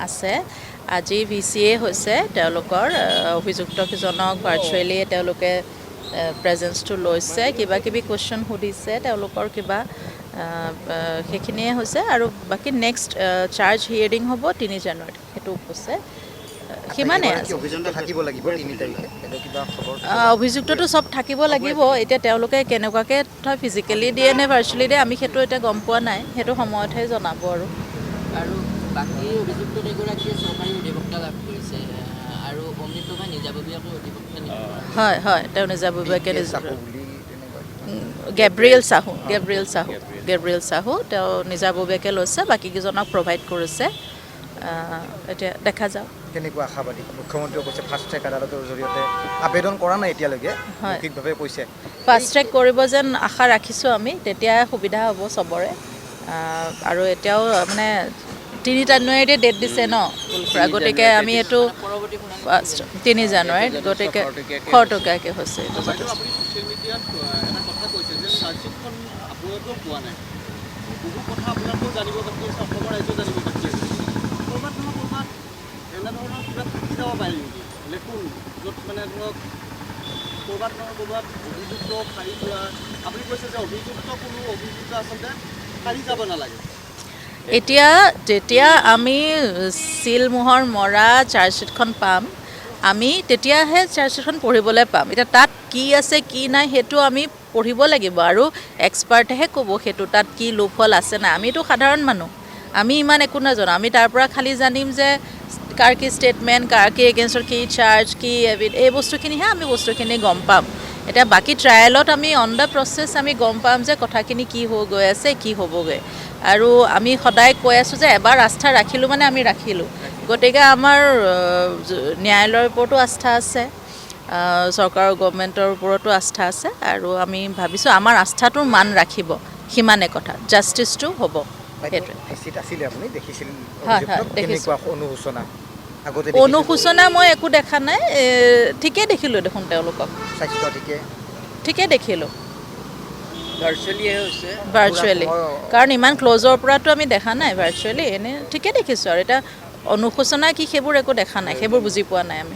আছে আজি VCA হৈছে তেওঁলোকৰ অভিযুক্তকেইজনক ভাৰ্চুৱেলি তেওঁলোকে প্ৰেজেন্সটো লৈছে কিবা কিবি কোৱেশ্যন সুধিছে তেওঁলোকৰ কিবা সেইখিনিয়ে হৈছে আৰু বাকী নেক্সট চাৰ্জ হিয়াৰিং হ'ব 3 জানুৱাৰীত সেইটো হৈছে সিমানে অভিযুক্তটো চব থাকিব লাগিব এতিয়া তেওঁলোকে কেনেকুৱাকৈ ফিজিকেলি দিয়ে নে ভাৰ্চুৱেলি দিয়ে আমি সেইটো এতিয়া গম পোৱা নাই সেইটো সময়তহে জনাব আৰু বাকী অভিযুক্ত এগৰাকীয়ে চৰকাৰী অধিবক্তা লাভ কৰিছে আৰু অমৃতভাই নিজাববীয়াকৈ অধিবক্তা হয় হয় তেওঁ নিজাববীয়াকৈ গেব্ৰিয়েল চাহু তেওঁ নিজাববীয়াকৈ লৈছে বাকীকেইজনক প্ৰভাইড কৰিছে এতিয়া দেখা যাওক কেনেকুৱা আশাবাদী মুখ্যমন্ত্ৰীয়ে কৈছে ফাষ্ট ট্ৰেক আদালতৰ জৰিয়তে আবেদন কৰা নাই এতিয়ালৈকে মৌখিকভাৱে কৈছে ফাষ্ট ট্ৰেক কৰিব যেন আশা ৰাখিছোঁ আমি তেতিয়া সুবিধা হ'ব চবৰে আৰু এতিয়াও মানে 3 জানুৱাৰীতে ডেট দিছে ন গতিকে আমি এইটো 3 জানুৱাৰীত গতিকে খৰতকীয়াকৈ হৈছে এতিয়া যেতিয়া আমি চিলমোহৰ মৰা চাৰ্জশ্বিটখন পাম আমি তেতিয়াহে চাৰ্জশ্বিটখন পঢ়িবলৈ পাম এতিয়া তাত কি আছে কি নাই সেইটো আমি পঢ়িব লাগিব আৰু এক্সপাৰ্টেহে ক'ব সেইটো তাত কি লোপহল আছে নাই আমিতো সাধাৰণ মানুহ আমি ইমান একো নাজানো আমি তাৰ পৰা খালি জানিম যে কাৰ কি ষ্টেটমেণ্ট কাৰ কি এগেইনষ্টৰ কি চাৰ্জ কি এই বস্তুখিনিহে আমি বস্তুখিনি গম পাম এতিয়া বাকী ট্ৰায়েলত আমি অন দ্য প্ৰচেছ আমি গম পাম যে কথাখিনি কি হৈ গৈ আছে কি হ'বগৈ আৰু আমি সদায় কৈ আছোঁ যে এবাৰ আস্থা ৰাখিলোঁ মানে আমি ৰাখিলোঁ গতিকে আমাৰ ন্যায়ালয়ৰ ওপৰতো আস্থা আছে চৰকাৰৰ গভৰ্ণমেণ্টৰ ওপৰতো আস্থা আছে আৰু আমি ভাবিছোঁ আমাৰ আস্থাটোৰ মান ৰাখিব সিমানে কথা জাষ্টিছটো হ'ব অনুশোচনা মই একো দেখা নাই ঠিকেই দেখিলোঁ দেখোন তেওঁলোকক ঠিকেই দেখিলোঁ ভাৰ্চুৱেলি কাৰণ ইমান ক্ল'জৰ পৰাতো আমি দেখা নাই ভাৰ্চুৱেলি এনেই ঠিকেই দেখিছোঁ আৰু এতিয়া অনুশোচনা কি সেইবোৰ একো দেখা নাই সেইবোৰ বুজি পোৱা নাই আমি